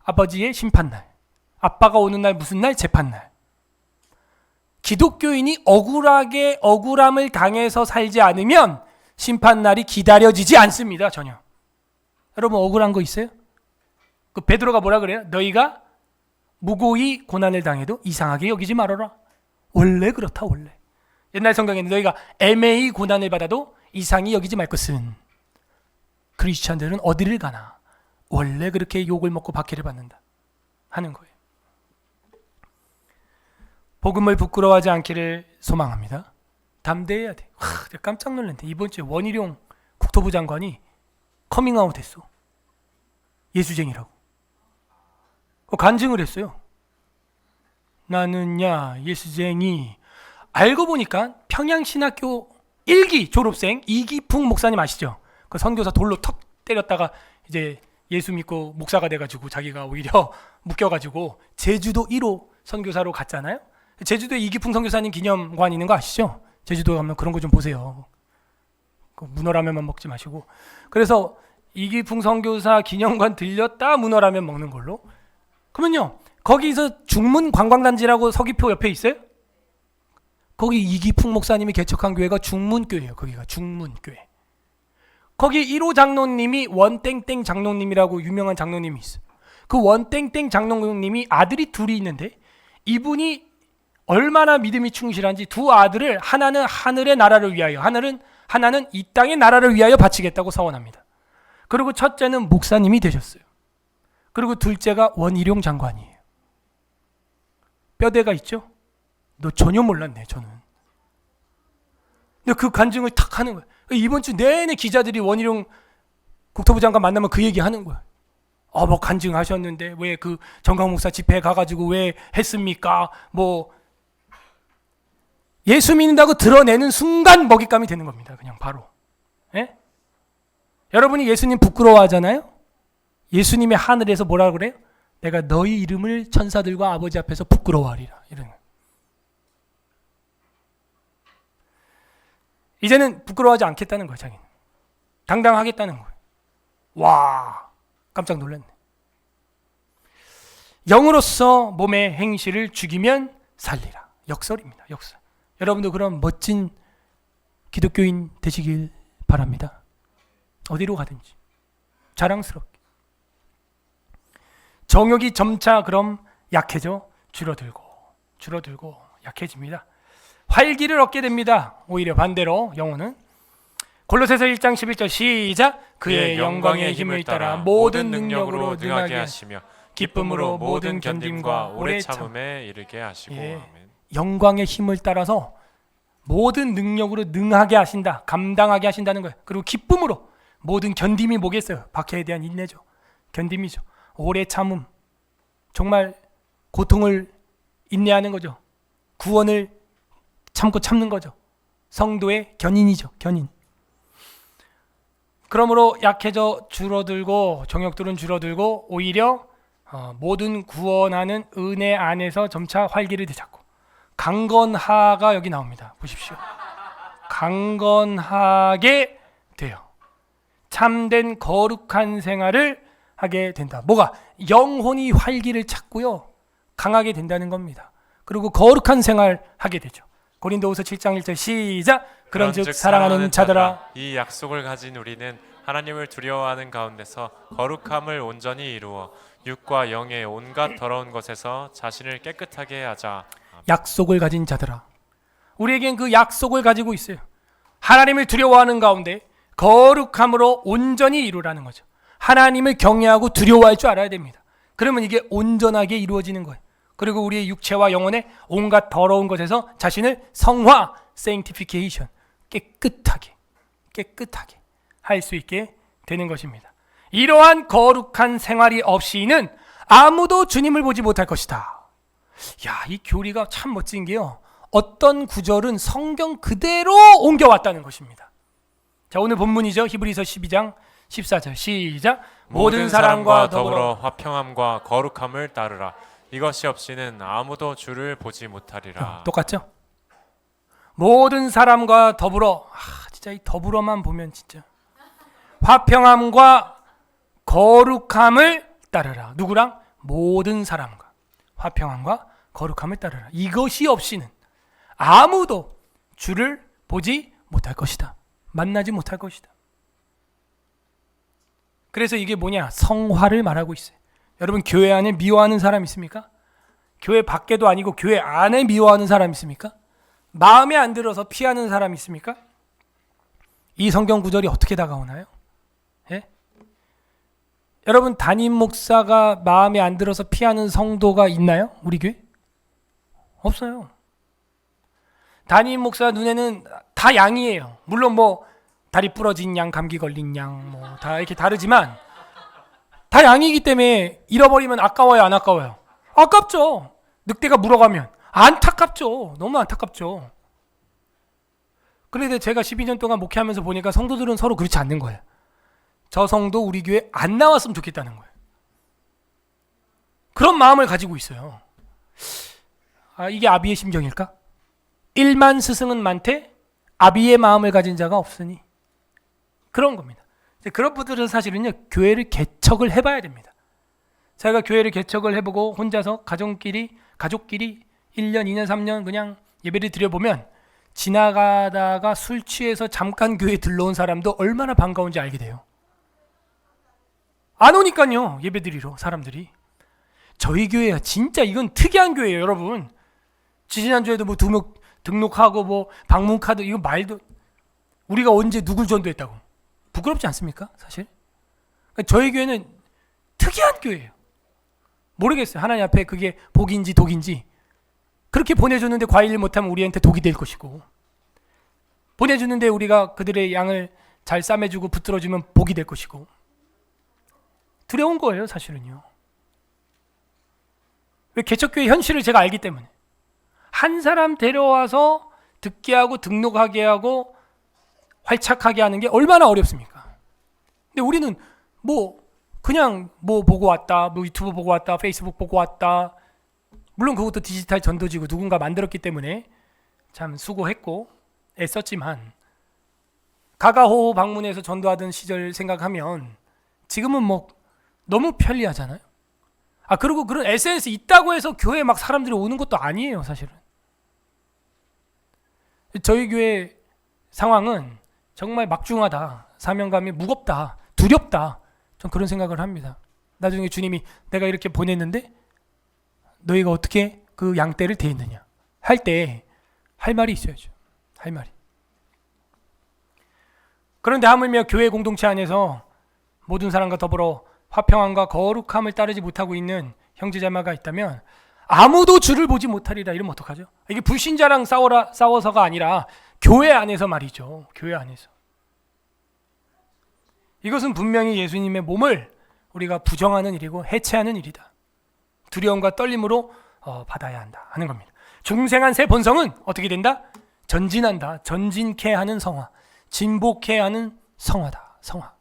S1: 아버지의 심판날. 아빠가 오는 날 무슨 날? 재판날. 기독교인이 억울하게 억울함을 당해서 살지 않으면 심판날이 기다려지지 않습니다. 전혀. 여러분 억울한 거 있어요? 그 베드로가 뭐라 그래요? 너희가 무고히 고난을 당해도 이상하게 여기지 말아라. 원래 그렇다. 원래. 옛날 성경에는 너희가 애매히 고난을 받아도 이상히 여기지 말 것은. 크리스찬들은 어디를 가나 원래 그렇게 욕을 먹고 박해를 받는다 하는 거예요. 복음을 부끄러워하지 않기를 소망합니다. 담대해야 돼. 내가 깜짝 놀랐네. 이번 주에 원희룡 국토부 장관이 커밍아웃 했어. 예수쟁이라고. 간증을 했어요. 나는야 예수쟁이. 알고 보니까 평양신학교 1기 졸업생 이기풍 목사님 아시죠? 그 선교사 돌로 턱 때렸다가 이제 예수 믿고 목사가 돼가지고 자기가 오히려 묶여가지고 제주도 1호 선교사로 갔잖아요. 제주도에 이기풍 선교사님 기념관 있는 거 아시죠? 제주도 가면 그런 거 좀 보세요. 그 문어라면만 먹지 마시고. 그래서 이기풍 선교사 기념관 들렸다 문어라면 먹는 걸로. 그러면요, 거기서 중문 관광단지라고 서귀포 옆에 있어요? 거기 이기풍 목사님이 개척한 교회가 중문교회예요. 거기가 중문교회. 거기 1호 장로님이 원땡땡 장로님이라고 유명한 장로님이 있어요. 그 원땡땡 장로님이 아들이 둘이 있는데, 이분이 얼마나 믿음이 충실한지 두 아들을, 하나는 하늘의 나라를 위하여, 하나는 이 땅의 나라를 위하여 바치겠다고 서원합니다. 그리고 첫째는 목사님이 되셨어요. 그리고 둘째가 원희룡 장관이에요. 뼈대가 있죠? 너 전혀 몰랐네, 저는. 근데 그 간증을 탁 하는 거예요. 이번 주 내내 기자들이 원희룡 국토부 장관 만나면 그 얘기 하는 거예요. 뭐 간증하셨는데 왜 그 정강 목사 집회에 가가지고 왜 했습니까? 뭐 예수 믿는다고 드러내는 순간 먹잇감이 되는 겁니다. 그냥 바로. 예? 여러분이 예수님 부끄러워하잖아요? 예수님의 하늘에서 뭐라 그래요? 내가 너희 이름을 천사들과 아버지 앞에서 부끄러워하리라. 이런 거예요. 이제는 부끄러워하지 않겠다는 거예요. 자기는. 당당하겠다는 거예요. 와, 깜짝 놀랐네. 영으로서 몸의 행실을 죽이면 살리라. 역설입니다. 역설. 여러분도 그런 멋진 기독교인 되시길 바랍니다. 어디로 가든지 자랑스럽게. 정욕이 점차 그럼 약해져 줄어들고 약해집니다. 활기를 얻게 됩니다. 오히려 반대로 영혼은. 골로새서 1장 11절 시작. 그의 영광의 힘을 따라 모든 능력으로 능하게 하시며 기쁨으로 모든 견딤과 오래 참음에 이르게 하시고. 아멘. 영광의 힘을 따라서 모든 능력으로 능하게 하신다. 감당하게 하신다는 거예요. 그리고 기쁨으로 모든 견딤이 뭐겠어요? 박해에 대한 인내죠. 견딤이죠. 오래 참음. 정말 고통을 인내하는 거죠. 구원을 참고 참는 거죠. 성도의 견인이죠. 견인. 그러므로 약해져 줄어들고 정욕들은 줄어들고 오히려 모든 구원하는 은혜 안에서 점차 활기를 되찾고 강건하가 여기 나옵니다. 보십시오. 강건하게 돼요. 참된 거룩한 생활을 하게 된다. 뭐가? 영혼이 활기를 찾고요. 강하게 된다는 겁니다. 그리고 거룩한 생활 하게 되죠. 고린도후서 7장 1절 시작. 그런즉 사랑하는 자들아,
S2: 이 약속을 가진 우리는 하나님을 두려워하는 가운데서 거룩함을 온전히 이루어 육과 영의 온갖 더러운 것에서 자신을 깨끗하게 하자.
S1: 약속을 가진 자들아, 우리에겐 그 약속을 가지고 있어요. 하나님을 두려워하는 가운데 거룩함으로 온전히 이루라는 거죠. 하나님을 경외하고 두려워할 줄 알아야 됩니다. 그러면 이게 온전하게 이루어지는 거예요. 그리고 우리의 육체와 영혼의 온갖 더러운 것에서 자신을 성화, sanctification, 깨끗하게 할 수 있게 되는 것입니다. 이러한 거룩한 생활이 없이는 아무도 주님을 보지 못할 것이다. 야, 이 교리가 참 멋진 게요. 어떤 구절은 성경 그대로 옮겨왔다는 것입니다. 자, 오늘 본문이죠. 히브리서 12장 14절 시작.
S2: 모든 사람과 더불어 화평함과 거룩함을 따르라. 이것이 없이는 아무도 주를 보지 못하리라.
S1: 똑같죠? 모든 사람과 더불어, 진짜 이 더불어만 보면 진짜 화평함과 거룩함을 따르라. 누구랑? 모든 사람과 화평함과 거룩함을 따르라. 이것이 없이는 아무도 주를 보지 못할 것이다. 만나지 못할 것이다. 그래서 이게 뭐냐? 성화를 말하고 있어요. 여러분, 교회 안에 미워하는 사람 있습니까? 교회 밖에도 아니고 교회 안에 미워하는 사람 있습니까? 마음에 안 들어서 피하는 사람 있습니까? 이 성경 구절이 어떻게 다가오나요? 예? 여러분, 담임 목사가 마음에 안 들어서 피하는 성도가 있나요? 우리 교회? 없어요. 담임 목사 눈에는 다 양이에요. 물론 뭐 다리 부러진 양, 감기 걸린 양, 뭐 다 이렇게 다르지만 다 양이기 때문에 잃어버리면 아까워요, 안 아까워요? 아깝죠. 늑대가 물어가면 안타깝죠. 너무 안타깝죠. 그런데 제가 12년 동안 목회하면서 보니까 성도들은 서로 그렇지 않는 거예요. 저 성도 우리 교회 안 나왔으면 좋겠다는 거예요. 그런 마음을 가지고 있어요. 이게 아비의 심정일까? 1만 스승은 많되 아비의 마음을 가진 자가 없으니. 그런 겁니다. 그런 분들은 사실은요 교회를 개척을 해봐야 됩니다. 제가 교회를 개척을 해보고 혼자서 가족끼리 1년, 2년, 3년 그냥 예배를 드려보면 지나가다가 술 취해서 잠깐 교회에 들러온 사람도 얼마나 반가운지 알게 돼요. 안 오니까요 예배 드리러 사람들이. 저희 교회야 진짜 이건 특이한 교회예요 여러분. 지지난주에도 뭐 등록하고 뭐 방문카드 이거 말도, 우리가 언제 누굴 전도했다고 부끄럽지 않습니까 사실? 그러니까 저희 교회는 특이한 교회예요. 모르겠어요 하나님 앞에 그게 복인지 독인지. 그렇게 보내줬는데 과일 못하면 우리한테 독이 될 것이고, 보내주는데 우리가 그들의 양을 잘 싸매주고 붙들어주면 복이 될 것이고, 두려운 거예요 사실은요. 왜? 개척교회 현실을 제가 알기 때문에. 한 사람 데려와서 듣게 하고 등록하게 하고 활착하게 하는 게 얼마나 어렵습니까? 근데 우리는 뭐 그냥 뭐 보고 왔다, 뭐 유튜브 보고 왔다, 페이스북 보고 왔다. 물론 그것도 디지털 전도지고 누군가 만들었기 때문에 참 수고했고 애썼지만, 가가호호 방문해서 전도하던 시절 생각하면 지금은 뭐 너무 편리하잖아요. 그리고 그런 SNS 있다고 해서 교회에 막 사람들이 오는 것도 아니에요 사실은. 저희 교회 상황은 정말 막중하다, 사명감이 무겁다, 두렵다, 전 그런 생각을 합니다. 나중에 주님이 내가 이렇게 보냈는데 너희가 어떻게 그 양떼를 대했느냐 할 때 할 말이 있어야죠. 할 말이. 그런데 하물며 교회 공동체 안에서 모든 사람과 더불어 화평함과 거룩함을 따르지 못하고 있는 형제자매가 있다면 아무도 주를 보지 못하리라 이러면 어떡하죠? 이게 불신자랑 싸워서가 아니라 교회 안에서 말이죠. 교회 안에서. 이것은 분명히 예수님의 몸을 우리가 부정하는 일이고 해체하는 일이다. 두려움과 떨림으로 받아야 한다 하는 겁니다. 중생한 새 본성은 어떻게 된다? 전진한다. 전진케 하는 성화, 진복케 하는 성화다. 성화.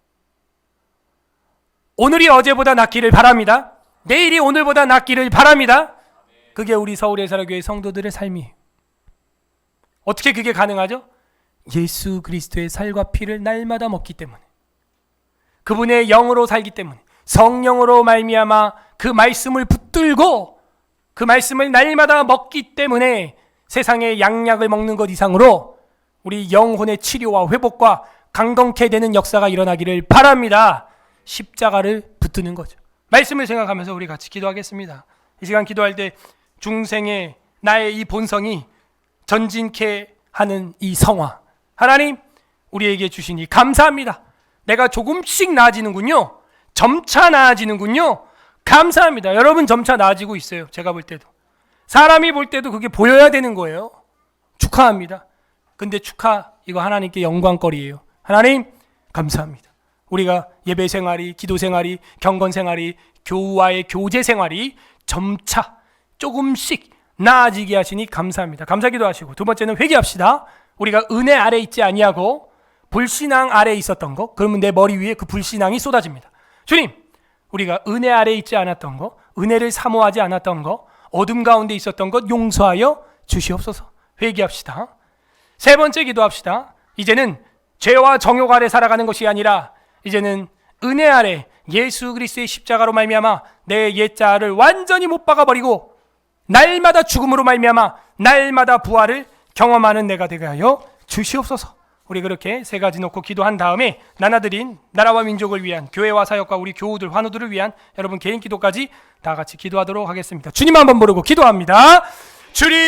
S1: 오늘이 어제보다 낫기를 바랍니다. 내일이 오늘보다 낫기를 바랍니다. 그게 우리 서울예사라교회 성도들의 삶이에요. 어떻게 그게 가능하죠? 예수 그리스도의 살과 피를 날마다 먹기 때문에, 그분의 영으로 살기 때문에, 성령으로 말미암아 그 말씀을 붙들고 그 말씀을 날마다 먹기 때문에 세상의 양약을 먹는 것 이상으로 우리 영혼의 치료와 회복과 강건케 되는 역사가 일어나기를 바랍니다. 십자가를 붙드는 거죠. 말씀을 생각하면서 우리 같이 기도하겠습니다. 이 시간 기도할 때 중생의 나의 이 본성이 전진케 하는 이 성화, 하나님 우리에게 주시니 감사합니다. 내가 조금씩 나아지는군요. 점차 나아지는군요. 감사합니다. 여러분 점차 나아지고 있어요. 제가 볼 때도, 사람이 볼 때도 그게 보여야 되는 거예요. 축하합니다. 근데 축하 이거 하나님께 영광거리예요. 하나님 감사합니다. 우리가 예배 생활이, 기도 생활이, 경건 생활이, 교우와의 교제 생활이 점차 조금씩 나아지게 하시니 감사합니다. 감사기도 하시고, 두 번째는 회개합시다. 우리가 은혜 아래 있지 아니하고 불신앙 아래 있었던 거, 그러면 내 머리 위에 그 불신앙이 쏟아집니다. 주님, 우리가 은혜 아래 있지 않았던 거, 은혜를 사모하지 않았던 거, 어둠 가운데 있었던 것 용서하여 주시옵소서. 회개합시다. 세 번째 기도합시다. 이제는 죄와 정욕 아래 살아가는 것이 아니라 이제는 은혜 아래 예수 그리스도의 십자가로 말미암아 내 옛자를 완전히 못 박아버리고 날마다 죽음으로 말미암아 날마다 부활을 경험하는 내가 되게 하여 주시옵소서. 우리 그렇게 세 가지 놓고 기도한 다음에 나눠드린 나라와 민족을 위한 교회와 사역과 우리 교우들, 환우들을 위한 여러분 개인 기도까지 다 같이 기도하도록 하겠습니다. 주님 한번 부르고 기도합니다. 주님